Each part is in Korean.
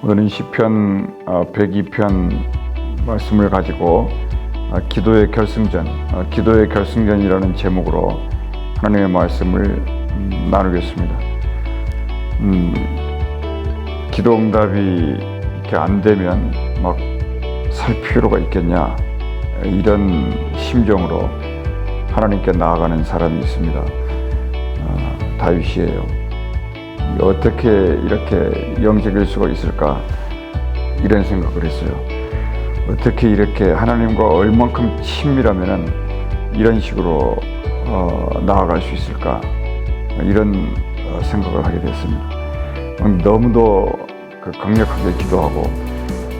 오늘은 시편 102편 말씀을 가지고 기도의 결승전이라는 제목으로 하나님의 말씀을 나누겠습니다. 기도 응답이 이렇게 안 되면 막 살 필요가 있겠냐, 이런 심정으로 하나님께 나아가는 사람이 있습니다. 다윗이에요. 어떻게 이렇게 영적일 수가 있을까, 이런 생각을 했어요. 어떻게 이렇게 하나님과 얼만큼 친밀하면은 이런 식으로 나아갈 수 있을까, 이런 생각을 하게 됐습니다. 너무도 강력하게 기도하고,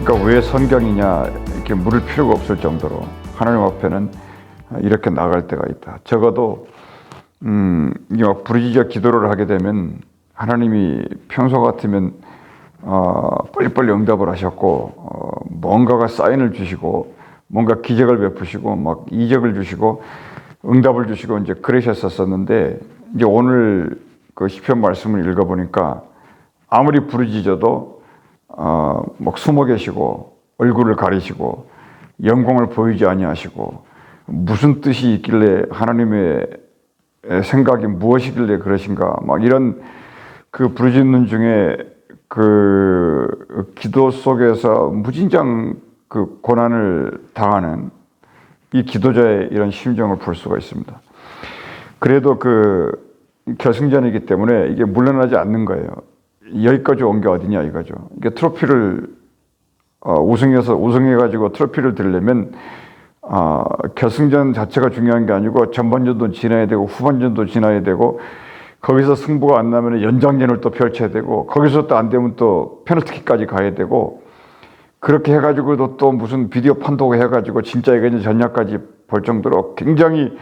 그러니까 왜 성경이냐 이렇게 물을 필요가 없을 정도로 하나님 앞에는 이렇게 나아갈 때가 있다. 적어도 이게 막 부르짖어 기도를 하게 되면 하나님이 평소 같으면 빨리빨리 응답을 하셨고, 뭔가가 사인을 주시고, 뭔가 기적을 베푸시고, 막 이적을 주시고, 응답을 주시고, 이제 그러셨었는데, 이제 오늘 그 시편 말씀을 읽어보니까 아무리 부르짖어도 막 숨어 계시고, 얼굴을 가리시고, 영광을 보이지 아니하시고, 무슨 뜻이 있길래, 하나님의 생각이 무엇이길래 그러신가, 막 이런 그 부르짖는 중에 그 기도 속에서 무진장 그 고난을 당하는 이 기도자의 이런 심정을 볼 수가 있습니다. 그래도 그 결승전이기 때문에 이게 물러나지 않는 거예요. 여기까지 온 게 어디냐 이거죠. 이게 트로피를 우승해가지고 트로피를 들려면 결승전 자체가 중요한 게 아니고 전반전도 지나야 되고 후반전도 지나야 되고, 거기서 승부가 안 나면 연장전을 또 펼쳐야 되고, 거기서 또 안 되면 또 페널티킥까지 가야 되고, 그렇게 해가지고도 또 무슨 비디오 판독 해가지고 진짜 이게 전략까지 볼 정도로 굉장히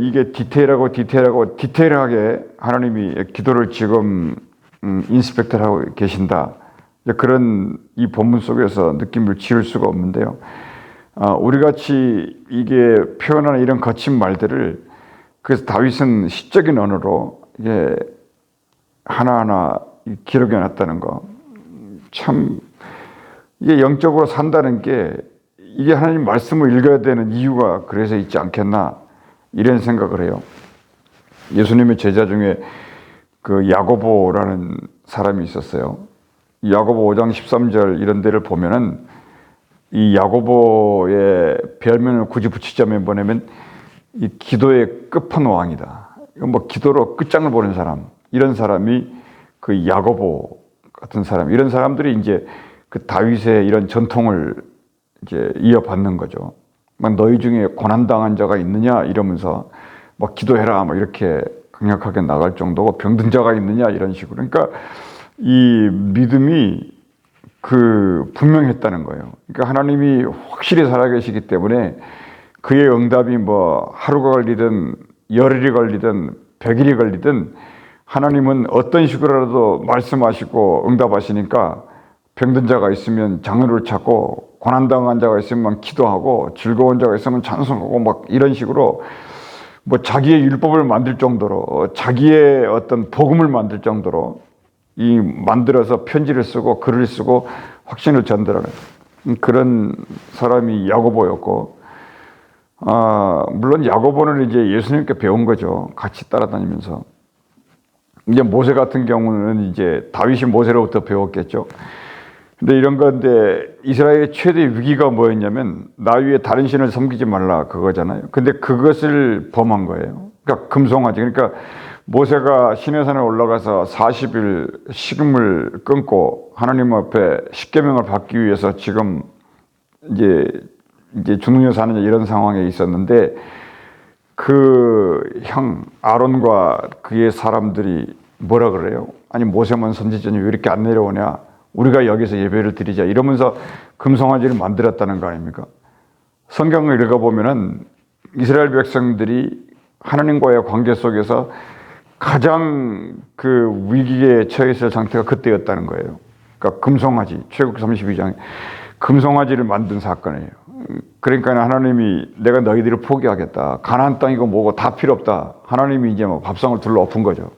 이게 디테일하게 하나님이 기도를 지금 인스펙트를 하고 계신다. 그런 이 본문 속에서 느낌을 지울 수가 없는데요. 우리 같이 이게 표현하는 이런 거친 말들을, 그래서 다윗은 시적인 언어로 이게 하나하나 기록해 놨다는 거, 참 이게 영적으로 산다는 게 이게 하나님 말씀을 읽어야 되는 이유가 그래서 있지 않겠나, 이런 생각을 해요. 예수님의 제자 중에 그 야고보라는 사람이 있었어요. 야고보 5장 13절 이런 데를 보면은 이 야고보의 별명을 굳이 붙이자면 뭐냐면 이 기도의 끝판왕이다. 뭐 기도로 끝장을 보는 사람, 이런 사람이 그 야고보 같은 사람, 이런 사람들이 이제 그 다윗의 이런 전통을 이제 이어받는 거죠. 막 너희 중에 고난 당한 자가 있느냐 이러면서 막 기도해라, 막 이렇게 강력하게 나갈 정도고, 병든 자가 있느냐 이런 식으로. 그러니까 이 믿음이 분명했다는 거예요. 그러니까 하나님이 확실히 살아계시기 때문에 그의 응답이 뭐 하루가 걸리든 열흘이 걸리든 100일이 걸리든 하나님은 어떤 식으로라도 말씀하시고 응답하시니까, 병든 자가 있으면 장로를 찾고, 고난당한 자가 있으면 기도하고, 즐거운 자가 있으면 찬송하고, 막 이런 식으로 뭐 자기의 율법을 만들 정도로, 자기의 어떤 복음을 만들 정도로 만들어서 편지를 쓰고 글을 쓰고 확신을 전달하는 그런 사람이 야고보였고, 물론 야고보는 이제 예수님께 배운 거죠. 같이 따라다니면서. 이제 모세 같은 경우는 이제 다윗이 모세로부터 배웠겠죠. 근데 이런 건데, 이스라엘의 최대 위기가 뭐였냐면 나 위에 다른 신을 섬기지 말라, 그거잖아요. 근데 그것을 범한 거예요. 그러니까 금송아지. 그러니까 모세가 시내산에 올라가서 40일 식음을 끊고 하나님 앞에 십계명을 받기 위해서 지금 이제 죽느냐 사느냐 이런 상황에 있었는데, 그 형 아론과 그의 사람들이 뭐라 그래요? 아니 모세만 선지자니 왜 이렇게 안 내려오냐? 우리가 여기서 예배를 드리자, 이러면서 금송아지를 만들었다는 거 아닙니까? 성경을 읽어보면은 이스라엘 백성들이 하나님과의 관계 속에서 가장 그 위기에 처했을 상태가 그때였다는 거예요. 그러니까 금송아지, 출애굽기 32장에 금송아지를 만든 사건이에요. 그러니까 하나님이 내가 너희들을 포기하겠다, 가나안 땅이고 뭐고 다 필요 없다, 하나님이 이제 뭐 밥상을 둘러 엎은 거죠.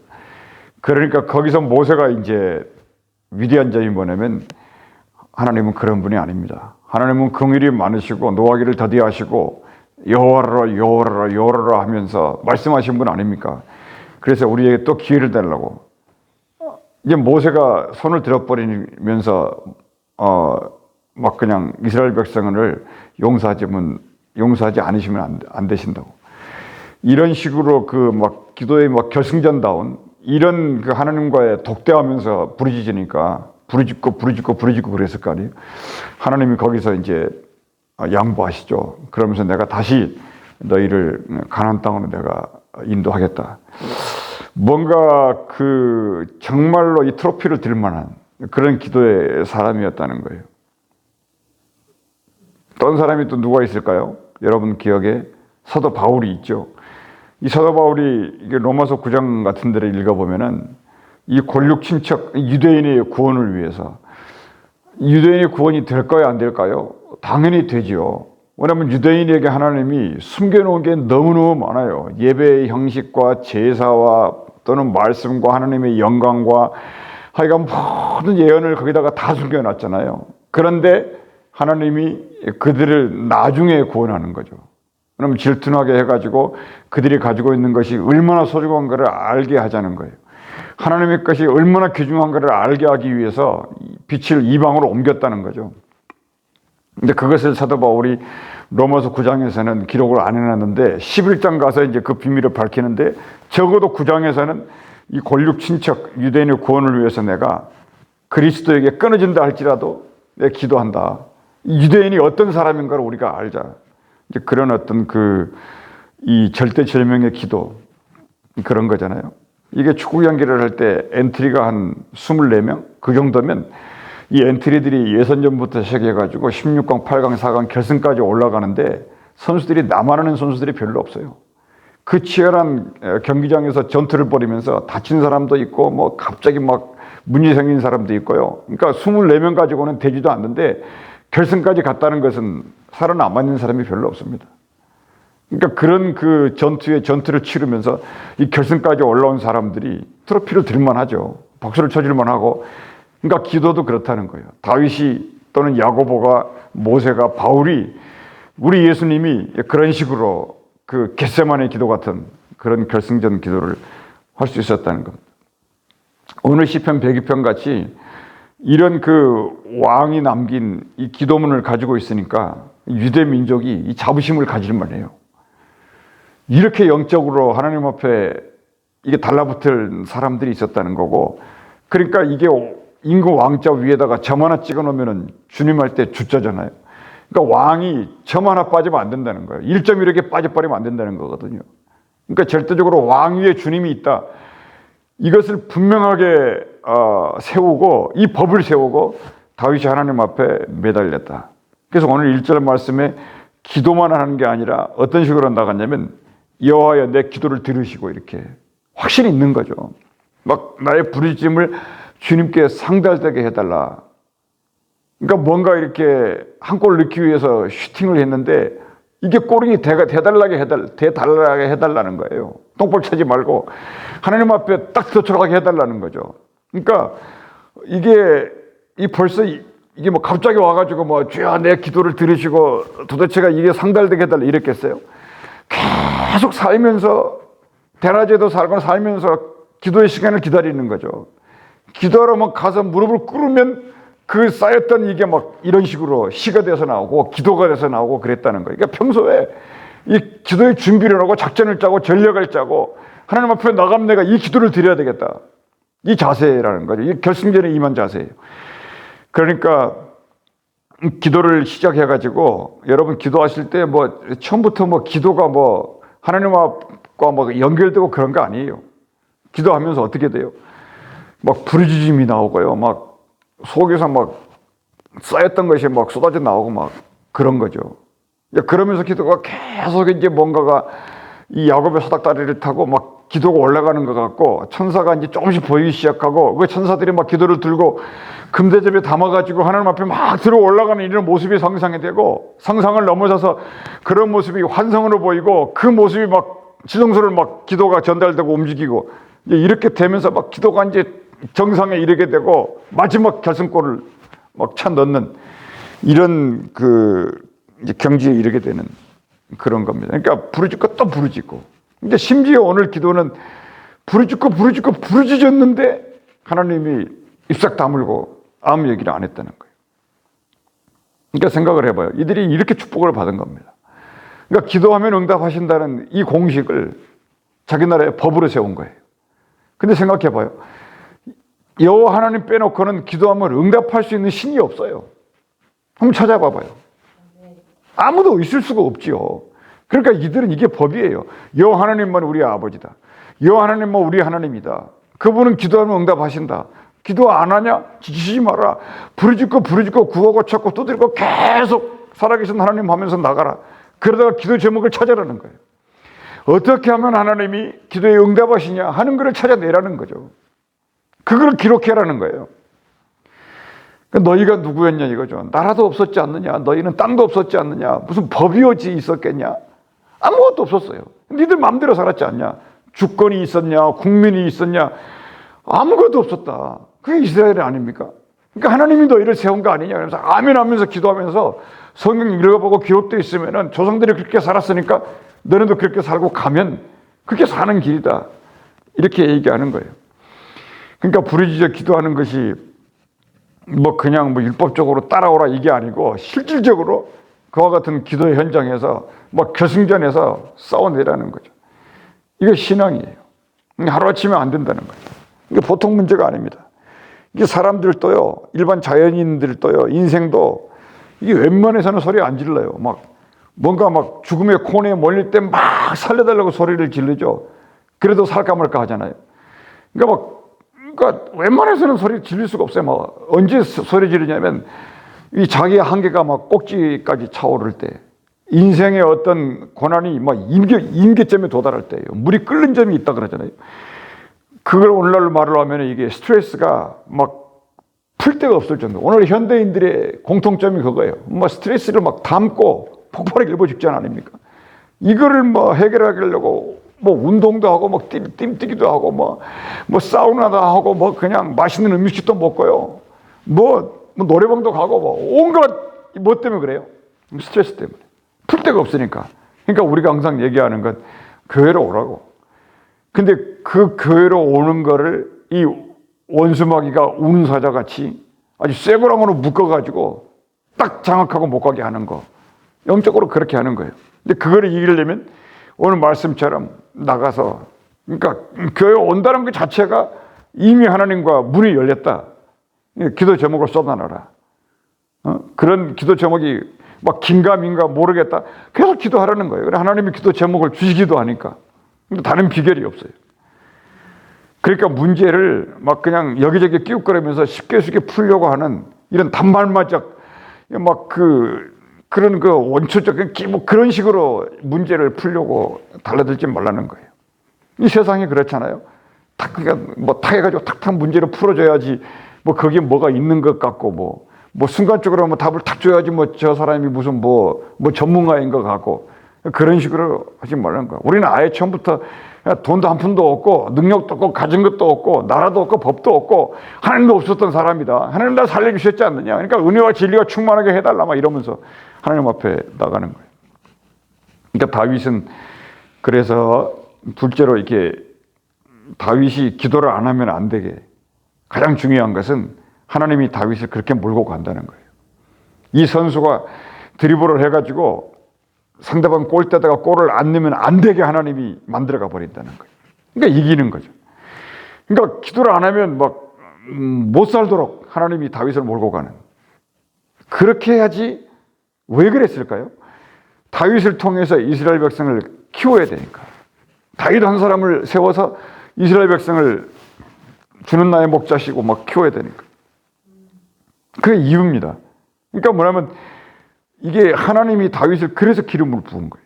그러니까 거기서 모세가 이제 위대한 점이 뭐냐면 하나님은 그런 분이 아닙니다. 하나님은 긍휼이 많으시고 노하기를 더디하시고 여호와라 여호와라 여호와라 하면서 말씀하신 분 아닙니까? 그래서 우리에게 또 기회를 달라고. 이제 모세가 손을 들어버리면서 막 그냥 이스라엘 백성을 용서하지 않으시면 안 되신다고. 이런 식으로 그 막 기도의 막 결승전다운 이런 그 하나님과의 독대하면서 부르짖고 그랬을 거 아니에요. 하나님이 거기서 이제 양보하시죠. 그러면서 내가 다시 너희를 가나안 땅으로 내가 인도하겠다. 뭔가 그 정말로 이 트로피를 들 만한 그런 기도의 사람이었다는 거예요. 어떤 사람이 또 누가 있을까요? 여러분 기억에 사도 바울이 있죠. 이 사도 바울이 이게 로마서 9장 같은 데를 읽어보면은 이 권력 침착 유대인의 구원을 위해서 유대인의 구원이 될까요? 안 될까요? 당연히 되지요. 왜냐하면 유대인에게 하나님이 숨겨놓은 게 너무너무 많아요. 예배의 형식과 제사와 또는 말씀과 하나님의 영광과 하여간 모든 예언을 거기다가 다 숨겨놨잖아요. 그런데 하나님이 그들을 나중에 구원하는 거죠. 그러면 질투나게 해가지고 그들이 가지고 있는 것이 얼마나 소중한 것을 알게 하자는 거예요. 하나님의 것이 얼마나 귀중한 것을 알게 하기 위해서 빛을 이방으로 옮겼다는 거죠. 근데 그것을 사도 바울이 로마서 9장에서는 기록을 안 해놨는데 11장 가서 이제 그 비밀을 밝히는데 적어도 9장에서는 이 권력 친척 유대인의 구원을 위해서 내가 그리스도에게 끊어진다 할지라도 내가 기도한다. 유대인이 어떤 사람인가를 우리가 알자. 이제 그런 어떤 이 절대절명의 기도 그런 거잖아요. 이게 축구 경기를 할 때 엔트리가 한 24명 그 정도면 이 엔트리들이 예선전부터 시작해가지고 16강, 8강, 4강 결승까지 올라가는데 선수들이 나만 하는 선수들이 별로 없어요. 그 치열한 경기장에서 전투를 벌이면서 다친 사람도 있고 뭐 갑자기 막 문제 생긴 사람도 있고요. 그러니까 24명 가지고는 되지도 않는데 결승까지 갔다는 것은 살아남아있는 사람이 별로 없습니다. 그러니까 그런 그 전투를 치르면서 이 결승까지 올라온 사람들이 트로피를 들만 하죠. 박수를 쳐줄만 하고. 그러니까 기도도 그렇다는 거예요. 다윗이 또는 야고보가 모세가 바울이 우리 예수님이 그런 식으로 그 겟세마네 기도 같은 그런 결승전 기도를 할 수 있었다는 겁니다. 오늘 시편 102편 같이 이런 그 왕이 남긴 이 기도문을 가지고 있으니까 유대 민족이 이 자부심을 가질만 해요. 이렇게 영적으로 하나님 앞에 이게 달라붙을 사람들이 있었다는 거고, 그러니까 이게 임금 왕자 위에다가 점 하나 찍어 놓으면 주님 할 때 주자잖아요. 그러니까 왕이 점 하나 빠지면 안 된다는 거예요. 1.1개 빠져버리면 안 된다는 거거든요. 그러니까 절대적으로 왕 위에 주님이 있다. 이것을 분명하게 세우고 이 법을 세우고 다윗이 하나님 앞에 매달렸다. 그래서 오늘 1절 말씀에 기도만 하는 게 아니라 어떤 식으로 나갔냐면 여호와여 내 기도를 들으시고 이렇게 확신이 있는 거죠. 막 나의 부르짖음을 주님께 상달되게 해달라. 그러니까 뭔가 이렇게 한 골 넣기 위해서 슈팅을 했는데 이게 골이 돼달라게 해달라는 거예요. 똥볼 차지 말고 하나님 앞에 딱 도착하게 해달라는 거죠. 그러니까 이게 벌써 이게 뭐 갑자기 와가지고 뭐 주여 내 기도를 들으시고 도대체가 이게 상달되게 해달라 이랬겠어요? 계속 살면서 대낮에도 살면서 기도의 시간을 기다리는 거죠. 기도하러 막 가서 무릎을 꿇으면 그 쌓였던 이게 막 이런 식으로 시가 돼서 나오고 기도가 돼서 나오고 그랬다는 거예요. 그러니까 평소에 이 기도의 준비를 하고 작전을 짜고 전략을 짜고 하나님 앞에 나가면 내가 이 기도를 드려야 되겠다. 이 자세라는 거죠. 이 결승전에 임한 자세예요. 그러니까 기도를 시작해가지고 여러분 기도하실 때 뭐 처음부터 뭐 기도가 뭐 하나님과 뭐 연결되고 그런 거 아니에요. 기도하면서 어떻게 돼요? 막 부르짖음이 나오고요. 막 속에서 막 쌓였던 것이 막 쏟아져 나오고 막 그런 거죠. 그러면서 기도가 계속 이제 뭔가가 이 야곱의 사닥다리를 타고 막 기도가 올라가는 것 같고 천사가 이제 조금씩 보이기 시작하고 그 천사들이 막 기도를 들고 금대접에 담아가지고 하나님 앞에 막 들어 올라가는 이런 모습이 상상이 되고 상상을 넘어서서 그런 모습이 환상으로 보이고 그 모습이 막 지성소를 막 기도가 전달되고 움직이고 이렇게 되면서 막 기도가 이제 정상에 이르게 되고 마지막 결승골을 막 차 넣는 이런 이제 경지에 이르게 되는 그런 겁니다. 그러니까 부르짖고 또 부르짖고. 근데 심지어 오늘 기도는 부르짖었는데 하나님이 입싹 다물고 아무 얘기를 안 했다는 거예요. 그러니까 생각을 해봐요. 이들이 이렇게 축복을 받은 겁니다. 그러니까 기도하면 응답하신다는 이 공식을 자기 나라의 법으로 세운 거예요. 근데 생각해봐요. 여호와 하나님 빼놓고는 기도하면 응답할 수 있는 신이 없어요. 한번 찾아봐봐요. 아무도 있을 수가 없지요. 그러니까 이들은 이게 법이에요. 여호와 하나님만 우리 아버지다. 여호와 하나님만 우리 하나님이다. 그분은 기도하면 응답하신다. 기도 안 하냐? 지치지 마라. 부르짖고 구하고 찾고 두드리고 계속 살아계신 하나님 하면서 나가라. 그러다가 기도 제목을 찾아라는 거예요. 어떻게 하면 하나님이 기도에 응답하시냐 하는 것을 찾아내라는 거죠. 그걸 기록해라는 거예요. 그러니까 너희가 누구였냐 이거죠. 나라도 없었지 않느냐. 너희는 땅도 없었지 않느냐. 무슨 법이 어찌 있었겠냐. 아무것도 없었어요. 니들 마음대로 살았지 않냐. 주권이 있었냐. 국민이 있었냐. 아무것도 없었다. 그게 이스라엘이 아닙니까? 그러니까 하나님이 너희를 세운 거 아니냐. 그래서 아멘 하면서 기도하면서 성경 읽어보고 기록되어 있으면은 조상들이 그렇게 살았으니까 너네도 그렇게 살고 가면 그렇게 사는 길이다. 이렇게 얘기하는 거예요. 그러니까 부르짖어 기도하는 것이 그냥 율법적으로 따라오라 이게 아니고 실질적으로 그와 같은 기도의 현장에서 결승전에서 싸워내라는 거죠. 이게 신앙이에요. 하루아침에 안 된다는 거죠. 이게 보통 문제가 아닙니다. 이게 사람들도요, 일반 자연인들도요, 인생도 이게 웬만해서는 소리 안 질러요. 뭔가 죽음의 코너에 몰릴 때 막 살려달라고 소리를 지르죠. 그래도 살까 말까 하잖아요. 그러니까 웬만해서는 소리 지를 수가 없어요. 언제 소리 지르냐면 이 자기의 한계가 꼭지까지 차오를 때, 인생의 어떤 고난이 임계점에 도달할 때예요. 물이 끓는 점이 있다 그러잖아요. 그걸 오늘날로 말을 하면 이게 스트레스가 풀 데가 없을 정도. 오늘 현대인들의 공통점이 그거예요. 스트레스를 담고 폭발하게 일보 직전 아닙니까? 이거를 해결하려고 운동도 하고 띵뛰기도 하고 사우나도 하고 그냥 맛있는 음식도 먹고요. 노래방도 가고 온갖 때문에 그래요? 스트레스 때문에. 풀 데가 없으니까. 그러니까 우리가 항상 얘기하는 건 교회로 오라고. 근데 그 교회로 오는 거를 이 원수마귀가 우는 사자같이 아주 쇠고랑으로 묶어가지고 딱 장악하고 못 가게 하는 거. 영적으로 그렇게 하는 거예요. 근데 그거를 이기려면 오늘 말씀처럼 나가서, 그러니까 교회 온다는 것 자체가 이미 하나님과 문이 열렸다. 기도 제목을 쏟아내라. 그런 기도 제목이 긴가민가 모르겠다. 계속 기도하라는 거예요. 하나님이 기도 제목을 주시기도 하니까. 근데 다른 비결이 없어요. 그러니까 문제를 그냥 여기저기 끼웃거리면서 쉽게 풀려고 하는 이런 단발마적 그런 원초적 그런 식으로 문제를 풀려고 달라들지 말라는 거예요. 이 세상이 그렇잖아요. 탁해가지고 탁탁 문제를 풀어줘야지 거기에 뭐가 있는 것 같고 순간적으로 답을 탁 줘야지 저 사람이 무슨 전문가인 것 같고 그런 식으로 하지 말라는 거야. 우리는 아예 처음부터 돈도 한 푼도 없고 능력도 없고 가진 것도 없고 나라도 없고 법도 없고 하나님도 없었던 사람이다. 하나님 나 살려주셨지 않느냐. 그러니까 은혜와 진리가 충만하게 해달라 이러면서 하나님 앞에 나가는 거예요. 그러니까 다윗은 그래서 둘째로 이렇게 다윗이 기도를 안 하면 안 되게 가장 중요한 것은 하나님이 다윗을 그렇게 몰고 간다는 거예요. 이 선수가 드리블을 해가지고 상대방 골대다가 골을 안 넣으면 안 되게 하나님이 만들어가 버린다는 거예요. 그러니까 이기는 거죠. 그러니까 기도를 안 하면 못 살도록 하나님이 다윗을 몰고 가는. 그렇게 해야지. 왜 그랬을까요? 다윗을 통해서 이스라엘 백성을 키워야 되니까. 다윗 한 사람을 세워서 이스라엘 백성을 주는 나의 목자시고 키워야 되니까. 그게 이유입니다. 그러니까 뭐냐면 이게 하나님이 다윗을 그래서 기름을 부은 거예요.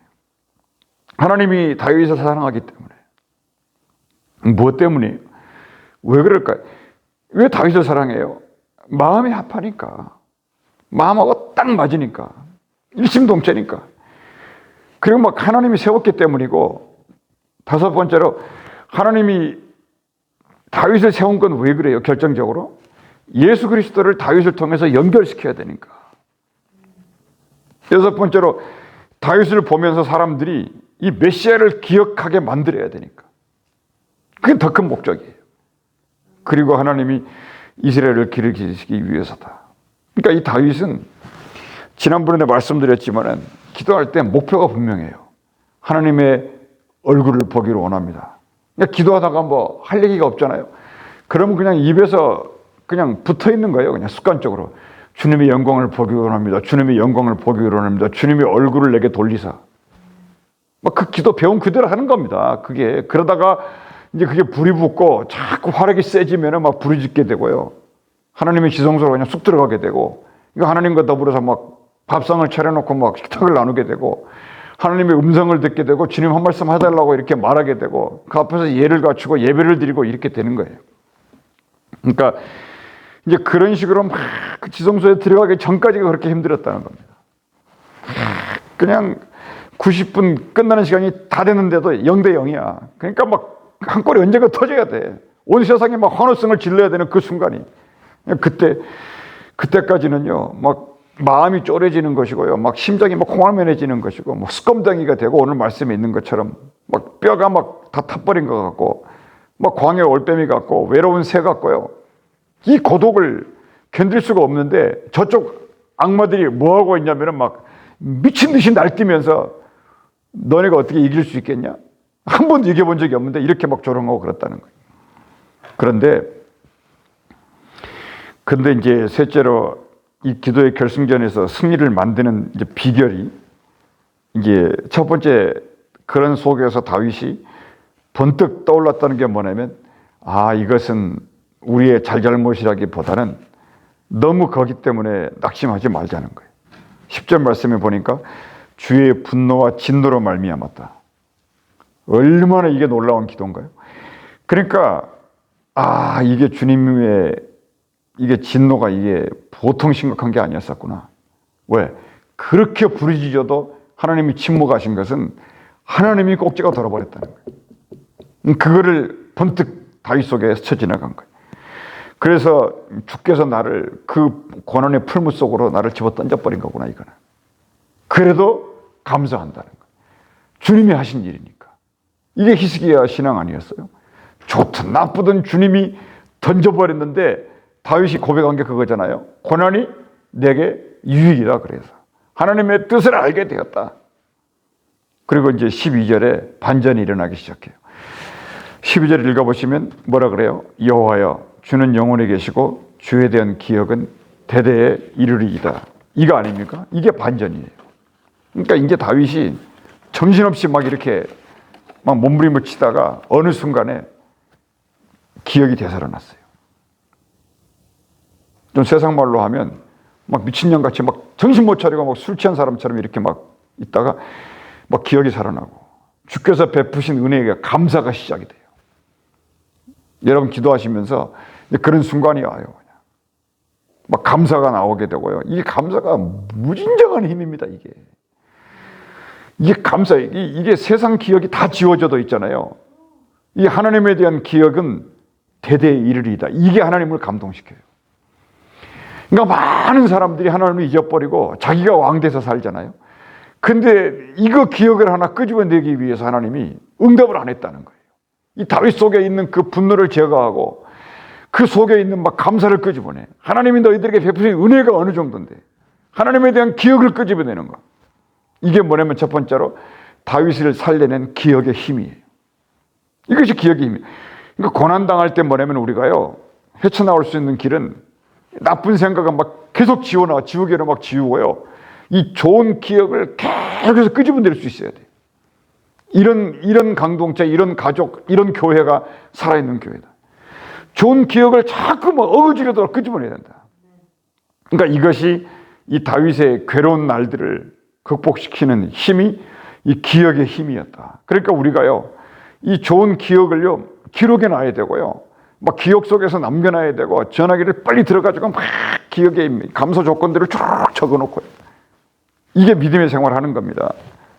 하나님이 다윗을 사랑하기 때문에. 무엇 때문이에요? 왜 그럴까요? 왜 다윗을 사랑해요? 마음이 합하니까. 마음하고 딱 맞으니까. 일심동체니까. 그리고 하나님이 세웠기 때문이고, 다섯 번째로 하나님이 다윗을 세운 건 왜 그래요? 결정적으로 예수 그리스도를 다윗을 통해서 연결시켜야 되니까. 여섯 번째로 다윗을 보면서 사람들이 이 메시아를 기억하게 만들어야 되니까. 그게 더 큰 목적이에요. 그리고 하나님이 이스라엘을 기르시기 위해서다. 그러니까 이 다윗은 지난번에 말씀드렸지만은 기도할 때 목표가 분명해요. 하나님의 얼굴을 보기를 원합니다. 그러니까 기도하다가 뭐 할 얘기가 없잖아요. 그러면 그냥 입에서 그냥 붙어 있는 거예요. 그냥 습관적으로. 주님의 영광을 보기 원합니다. 주님의 영광을 보기 원합니다. 주님의 얼굴을 내게 돌리사. 막 그 기도 배운 그대로 하는 겁니다. 그게. 그러다가 이제 그게 불이 붙고 자꾸 화력이 세지면은 막 불이 짓게 되고요. 하나님의 지성소로 그냥 쑥 들어가게 되고, 그러니까 하나님과 더불어서 막 밥상을 차려놓고 막 식탁을 나누게 되고, 하나님의 음성을 듣게 되고, 주님 한 말씀 해달라고 이렇게 말하게 되고, 그 앞에서 예를 갖추고 예배를 드리고 이렇게 되는 거예요. 그러니까 이제 그런 식으로 막 그 지성소에 들어가기 전까지가 그렇게 힘들었다는 겁니다. 그냥 90분 끝나는 시간이 다 됐는데도 0대 0이야. 그러니까 막 한 골이 언젠가 터져야 돼. 온 세상에 막 환호성을 질러야 되는 그 순간이. 그때까지는요, 막 마음이 쪼려지는 것이고요, 막 심장이 막 콩알면해지는 것이고, 뭐 스검덩이가 되고 오늘 말씀에 있는 것처럼 막 뼈가 막 다 타버린 것 같고, 막 광야 올빼미 같고 외로운 새 같고요. 이 고독을 견딜 수가 없는데 저쪽 악마들이 뭐 하고 있냐면은 막 미친 듯이 날뛰면서 너네가 어떻게 이길 수 있겠냐? 한 번도 이겨본 적이 없는데 이렇게 막 조롱하고 그랬다는 거예요. 근데 이제 셋째로 이 기도의 결승전에서 승리를 만드는 이제 비결이, 이제 첫 번째 그런 속에서 다윗이 번뜩 떠올랐다는 게 뭐냐면, 이것은 우리의 잘잘못이라기보다는 너무 거기 때문에 낙심하지 말자는 거예요. 10절 말씀에 보니까 주의 분노와 진노로 말미암았다. 얼마나 이게 놀라운 기도인가요? 그러니까 이게 주님의 이게 진노가 이게 보통 심각한 게 아니었었구나. 왜? 그렇게 부르짖어도 하나님이 침묵하신 것은 하나님이 꼭지가 돌아버렸다는 거예요. 그거를 번뜩 다윗 속에 스쳐 지나간 거예요. 그래서 주께서 나를 그 고난의 풀무 속으로 나를 집어 던져버린 거구나, 이거는. 그래도 감사한다는 거예요. 주님이 하신 일이니까. 이게 히스기야 신앙 아니었어요? 좋든 나쁘든 주님이 던져버렸는데 다윗이 고백한 게 그거잖아요. 고난이 내게 유익이다. 그래서 하나님의 뜻을 알게 되었다. 그리고 이제 12절에 반전이 일어나기 시작해요. 12절 읽어보시면 뭐라 그래요? 여호와여, 주는 영원히 계시고 주에 대한 기억은 대대에 이르리이다. 이거 아닙니까? 이게 반전이에요. 그러니까 이제 다윗이 정신없이 막 이렇게 막 몸부림을 치다가 어느 순간에 기억이 되살아났어요. 좀 세상 말로 하면 막 미친년같이 막 정신 못 차리고 막 술 취한 사람처럼 이렇게 막 있다가 막 기억이 살아나고 주께서 베푸신 은혜에 감사가 시작이 돼요. 여러분 기도하시면서 그런 순간이 와요. 막 감사가 나오게 되고요. 이 감사가 무진정한 힘입니다. 이게 감사, 이게 세상 기억이 다 지워져도 있잖아요. 이 하나님에 대한 기억은 대대에 이르리이다. 이게 하나님을 감동시켜요. 그러니까 많은 사람들이 하나님을 잊어버리고 자기가 왕돼서 살잖아요. 근데 이거 기억을 하나 끄집어내기 위해서 하나님이 응답을 안 했다는 거예요. 이 다윗 속에 있는 그 분노를 제거하고 그 속에 있는 막 감사를 끄집어내. 하나님이 너희들에게 베푸신 은혜가 어느 정도인데 하나님에 대한 기억을 끄집어내는 거. 이게 뭐냐면 첫 번째로 다윗을 살려낸 기억의 힘이에요. 이것이 기억의 힘이에요. 그러니까 고난당할 때 뭐냐면 우리가요, 헤쳐나올 수 있는 길은 나쁜 생각은 막 계속 지우개로 막 지우고요, 이 좋은 기억을 계속해서 끄집어낼 수 있어야 돼요. 이런 공동체, 이런 가족, 이런 교회가 살아있는 교회다. 좋은 기억을 자꾸 뭐 억지로도 끄집어내야 된다. 그러니까 이것이 이 다윗의 괴로운 날들을 극복시키는 힘이 이 기억의 힘이었다. 그러니까 우리가요, 이 좋은 기억을요, 기록해 놔야 되고요, 막 기억 속에서 남겨놔야 되고, 전화기를 빨리 들어가지고 막 기억의 감소 조건들을 쭉 적어놓고요. 이게 믿음의 생활을 하는 겁니다.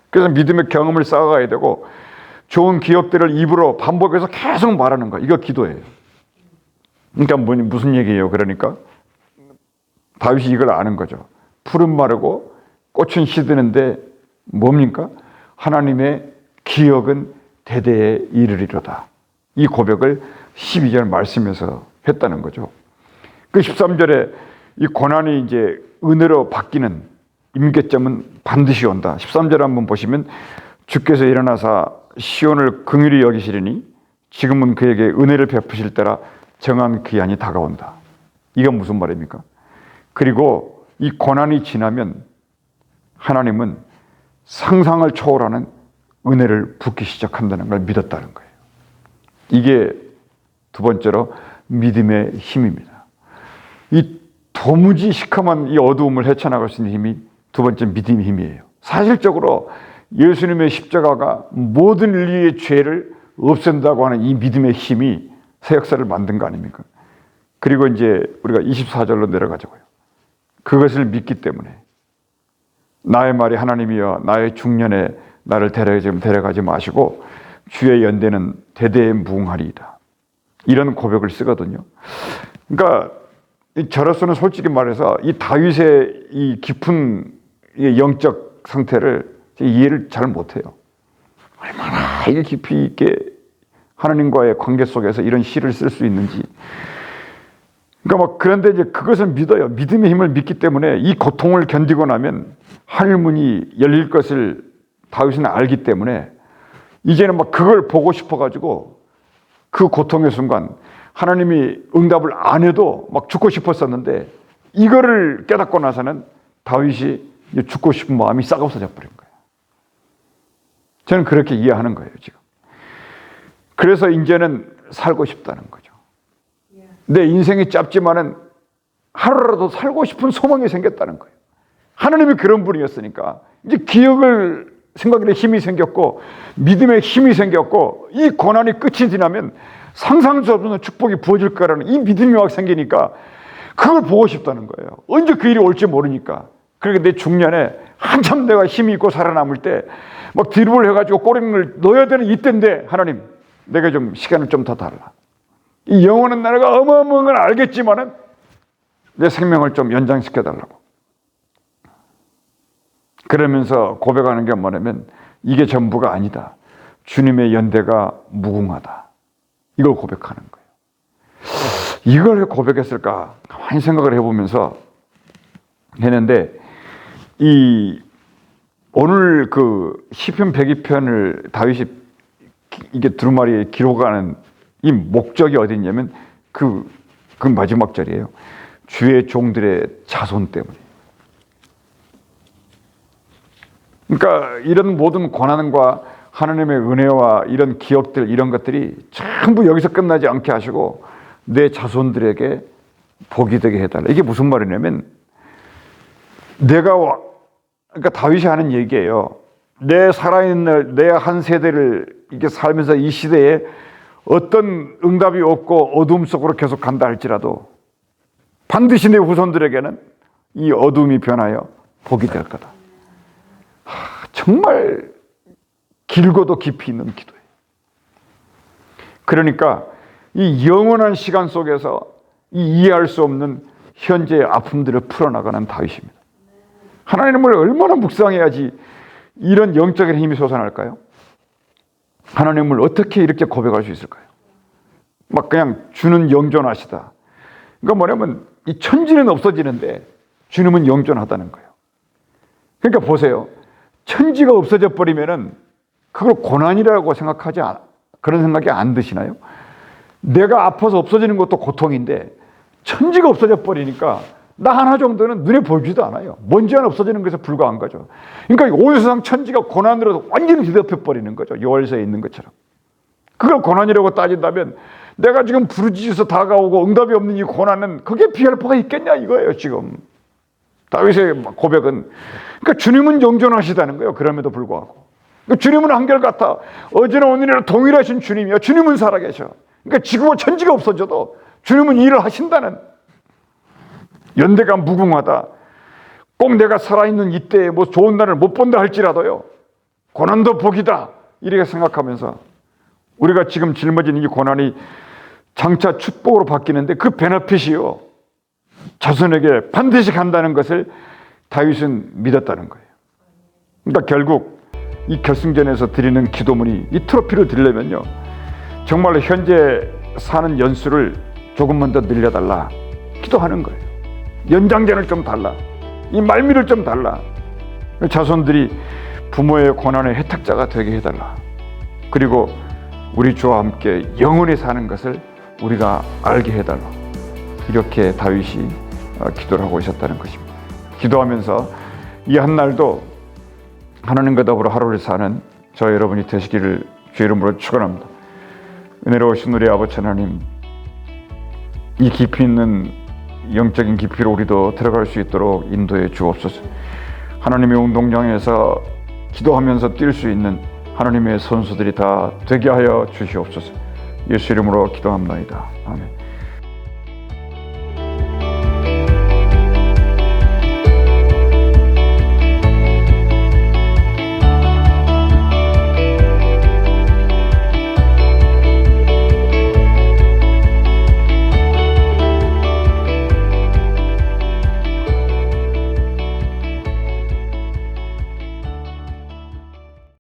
그래서 믿음의 경험을 쌓아가야 되고, 좋은 기억들을 입으로 반복해서 계속 말하는 거, 이거 기도예요. 그러니까 무슨 얘기예요? 그러니까 다윗이 이걸 아는 거죠. 풀은 마르고 꽃은 시드는데 뭡니까? 하나님의 기억은 대대에 이르리로다. 이 고백을 12절 말씀에서 했다는 거죠. 그 13절에 이 고난이 이제 은혜로 바뀌는 임계점은 반드시 온다. 13절 한번 보시면 주께서 일어나사 시온을 긍휼히 여기시리니 지금은 그에게 은혜를 베푸실 때라 정한 기한이 다가온다. 이건 무슨 말입니까? 그리고 이 고난이 지나면 하나님은 상상을 초월하는 은혜를 붓기 시작한다는 걸 믿었다는 거예요. 이게 두 번째로 믿음의 힘입니다. 이 도무지 시커먼 이 어두움을 헤쳐나갈 수 있는 힘이 두 번째 믿음의 힘이에요. 사실적으로 예수님의 십자가가 모든 인류의 죄를 없앤다고 하는 이 믿음의 힘이 새 역사를 만든 거 아닙니까? 그리고 이제 우리가 24절로 내려가자고요. 그것을 믿기 때문에 나의 말이 하나님이여 나의 중년에 나를 데려가지 마시고 주의 연대는 대대에 무궁하리이다. 이런 고백을 쓰거든요. 그러니까 저로서는 솔직히 말해서 이 다윗의 이 깊은 영적 상태를 이해를 잘 못해요. 얼마나 이게 깊이 있게 하나님과의 관계 속에서 이런 시를 쓸 수 있는지. 그러니까 그런데 이제 그것을 믿어요. 믿음의 힘을 믿기 때문에 이 고통을 견디고 나면 하늘문이 열릴 것을 다윗은 알기 때문에 이제는 그걸 보고 싶어가지고 그 고통의 순간 하나님이 응답을 안 해도 죽고 싶었었는데 이거를 깨닫고 나서는 다윗이 죽고 싶은 마음이 싹 없어져 버린 거예요. 저는 그렇게 이해하는 거예요, 지금. 그래서 이제는 살고 싶다는 거죠. 내 인생이 짧지만은 하루라도 살고 싶은 소망이 생겼다는 거예요. 하나님이 그런 분이었으니까 이제 기억을 생각의 힘이 생겼고 믿음의 힘이 생겼고 이 고난이 끝이 지나면 상상할 수 없는 축복이 부어질 거라는 이 믿음이 막 생기니까 그걸 보고 싶다는 거예요. 언제 그 일이 올지 모르니까. 그러니까 내 중년에 한참 내가 힘이 있고 살아남을 때 드립을 해가지고 꼬리를 넣어야 되는 이때인데 하나님 내가 좀 시간을 좀 더 달라. 이 영원한 나라가 어마어마한 건 알겠지만은 내 생명을 좀 연장시켜 달라고. 그러면서 고백하는 게 뭐냐면 이게 전부가 아니다. 주님의 연대가 무궁하다. 이걸 고백하는 거예요. 이걸 왜 고백했을까? 가만히 생각을 해보면서 했는데 오늘 그 시편 102편을 다윗이 이게 두루마리에 기록하는 이 목적이 어디 있냐면 그 마지막 절이에요. 주의 종들의 자손 때문에. 그러니까 이런 모든 고난과 하나님의 은혜와 이런 기억들 이런 것들이 전부 여기서 끝나지 않게 하시고 내 자손들에게 복이 되게 해달라. 이게 무슨 말이냐면 그러니까 다윗이 하는 얘기예요. 내 살아있는 내 한 세대를 이렇게 살면서 이 시대에 어떤 응답이 없고 어둠 속으로 계속 간다 할지라도 반드시 내 후손들에게는 이 어둠이 변하여 복이 될 거다. 정말 길고도 깊이 있는 기도예요. 그러니까 이 영원한 시간 속에서 이 이해할 수 없는 현재의 아픔들을 풀어나가는 다윗입니다. 하나님을 얼마나 묵상해야지 이런 영적인 힘이 솟아날까요? 하나님을 어떻게 이렇게 고백할 수 있을까요? 그냥 주는 영존하시다. 그러니까 뭐냐면 이 천지는 없어지는데 주님은 영존하다는 거예요. 그러니까 보세요. 천지가 없어져 버리면은 그걸 고난이라고 생각하지 그런 생각이 안 드시나요? 내가 아파서 없어지는 것도 고통인데 천지가 없어져 버리니까 나 하나 정도는 눈에 보이지도 않아요. 먼지 하나 없어지는 것에 불과한 거죠. 그러니까 온 세상 천지가 고난으로 완전히 뒤덮여 버리는 거죠. 요엘서에 있는 것처럼. 그걸 고난이라고 따진다면 내가 지금 부르짖어서 다가오고 응답이 없는 이 고난은 그게 피할 바가 있겠냐 이거예요 지금. 다윗의 고백은. 그러니까 주님은 영존하시다는 거예요. 그럼에도 불구하고. 그러니까 주님은 한결같아. 어제나 오늘이나 동일하신 주님이야. 주님은 살아계셔. 그러니까 지구와 천지가 없어져도 주님은 일을 하신다는. 연대가 무궁하다. 꼭 내가 살아있는 이때에 좋은 날을 못 본다 할지라도요. 고난도 복이다. 이렇게 생각하면서 우리가 지금 짊어진 이 고난이 장차 축복으로 바뀌는데 그 베너핏이요, 자손에게 반드시 간다는 것을 다윗은 믿었다는 거예요. 그러니까 결국 이 결승전에서 드리는 기도문이, 이 트로피를 드리려면요, 정말로 현재 사는 연수를 조금만 더 늘려달라 기도하는 거예요. 연장전을 좀 달라, 이 말미를 좀 달라, 자손들이 부모의 고난의 혜택자가 되게 해달라, 그리고 우리 주와 함께 영원히 사는 것을 우리가 알게 해달라, 이렇게 다윗이 기도를 하고 있었다는 것입니다. 기도하면서 이 한날도 하나님과 더불어 하루를 사는 저 여러분이 되시기를 주의 이름으로 축원합니다. 은혜로우신 우리 아버지 하나님, 이 깊이 있는 영적인 깊이로 우리도 들어갈 수 있도록 인도해 주옵소서. 하나님의 운동장에서 기도하면서 뛸 수 있는 하나님의 선수들이 다 되게 하여 주시옵소서. 예수 이름으로 기도합나이다. 아멘.